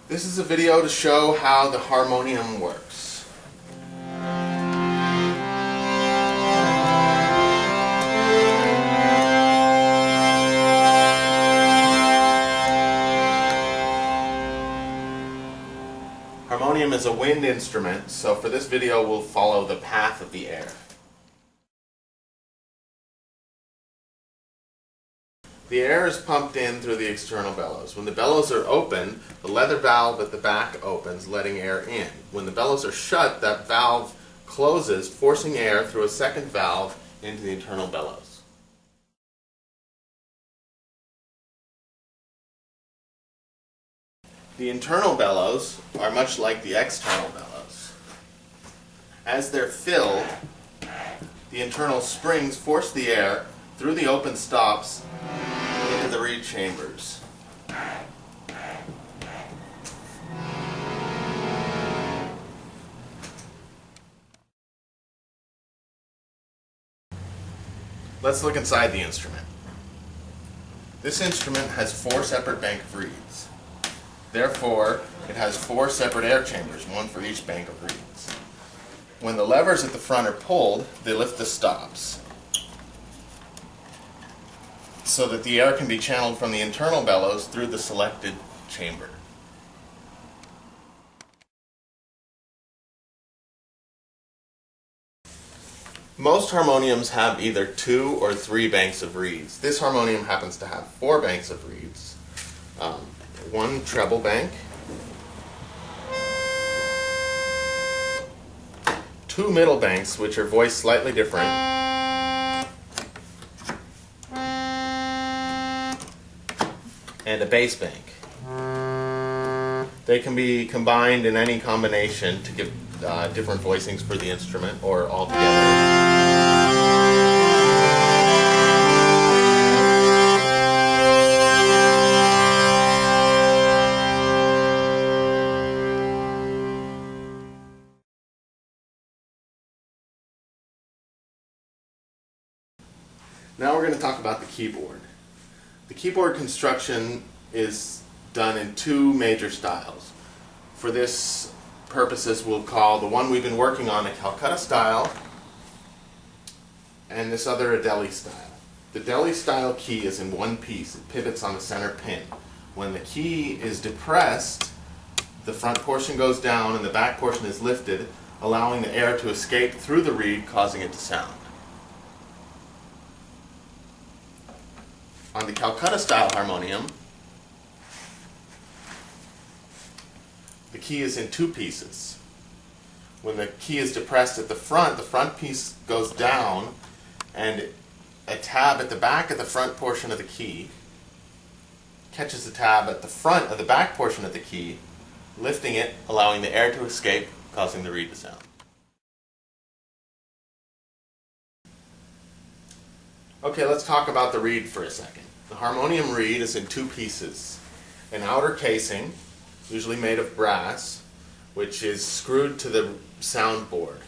This is a video to show how the harmonium works. Harmonium is a wind instrument, so for this video we'll follow the path of the air. The air is pumped in through the external bellows. When the bellows are open, the leather valve at the back opens, letting air in. When the bellows are shut, that valve closes, forcing air through a second valve into the internal bellows. The internal bellows are much like the external bellows. As they're filled, the internal springs force the air through the open stops into the reed chambers. Let's look inside the instrument. This instrument has 4 separate bank of reeds. Therefore, it has 4 separate air chambers, one for each bank of reeds. When the levers at the front are pulled, they lift the stops, so that the air can be channeled from the internal bellows through the selected chamber. Most harmoniums have either 2 or 3 banks of reeds. This harmonium happens to have 4 banks of reeds. 1 treble bank, 2 middle banks which are voiced slightly different, and a bass bank. They can be combined in any combination to give different voicings for the instrument or all together. Now we're going to talk about the keyboard. The keyboard construction is done in 2 major styles. For this purposes, we'll call the one we've been working on a Kolkata style, and this other a Delhi style. The Delhi style key is in one piece. It pivots on the center pin. When the key is depressed, the front portion goes down and the back portion is lifted, allowing the air to escape through the reed, causing it to sound. On the Kolkata style harmonium, the key is in 2 pieces. When the key is depressed at the front piece goes down, and a tab at the back of the front portion of the key catches the tab at the front of the back portion of the key, lifting it, allowing the air to escape, causing the reed to sound. Okay, let's talk about the reed for a second. The harmonium reed is in 2 pieces. An outer casing, usually made of brass, which is screwed to the soundboard.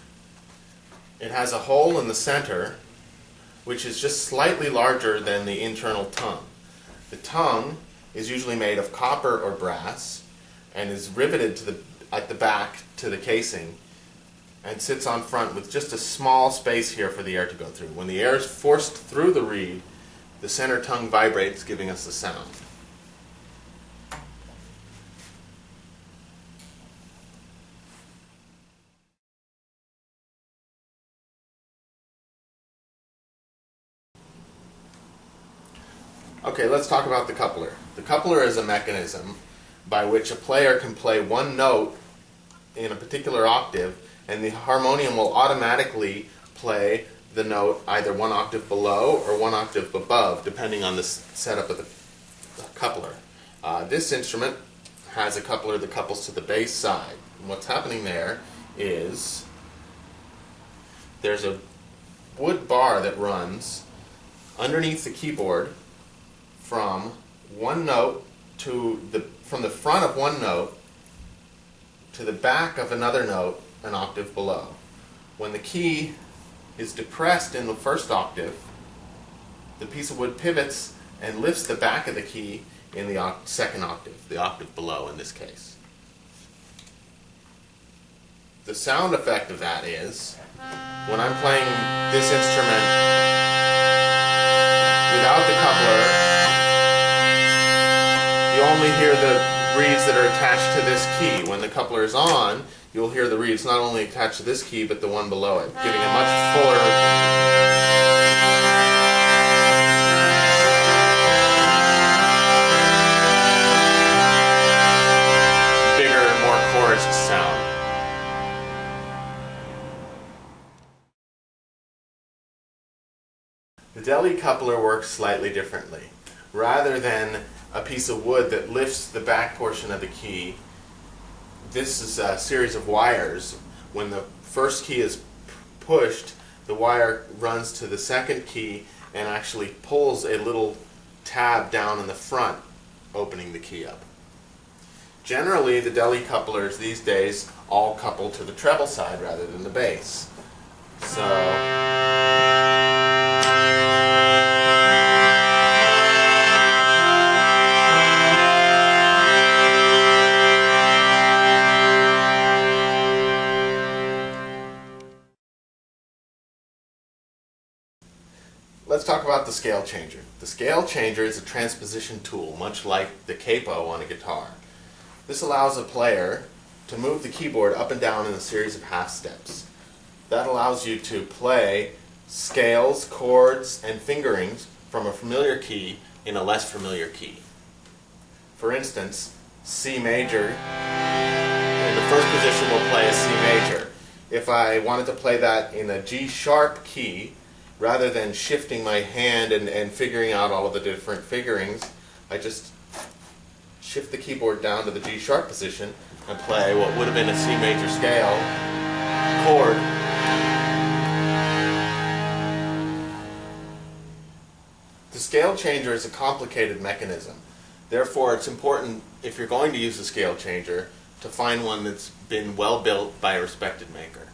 It has a hole in the center, which is just slightly larger than the internal tongue. The tongue is usually made of copper or brass and is riveted at the back to the casing, and sits on front with just a small space here for the air to go through. When the air is forced through the reed, the center tongue vibrates, giving us the sound. Okay, let's talk about the coupler. The coupler is a mechanism by which a player can play one note in a particular octave, and the harmonium will automatically play the note either 1 octave below or 1 octave above, depending on the setup of the coupler. This instrument has a coupler that couples to the bass side. And what's happening there is there's a wood bar that runs underneath the keyboard from one note from the front of one note to the back of another note an octave below. When the key is depressed in the first octave, the piece of wood pivots and lifts the back of the key in the second octave, the octave below in this case. The sound effect of that is, when I'm playing this instrument without the coupler, you only hear the reeds that are attached to this key. When the coupler is on, you'll hear the reeds not only attached to this key, but the one below it, giving a much fuller, bigger, more chorused sound. The deli coupler works slightly differently. Rather than a piece of wood that lifts the back portion of the key, this is a series of wires. When the first key is pushed, the wire runs to the second key and actually pulls a little tab down in the front, opening the key up. Generally, the deli couplers these days all couple to the treble side rather than the bass. So let's talk about the scale changer. The scale changer is a transposition tool, much like the capo on a guitar. This allows a player to move the keyboard up and down in a series of half steps. That allows you to play scales, chords, and fingerings from a familiar key in a less familiar key. For instance, C major, in the first position we'll play a C major. If I wanted to play that in a G sharp key, rather than shifting my hand and figuring out all of the different figurings, I just shift the keyboard down to the G sharp position and play what would have been a C major scale chord. The scale changer is a complicated mechanism. Therefore, it's important, if you're going to use a scale changer, to find one that's been well built by a respected maker.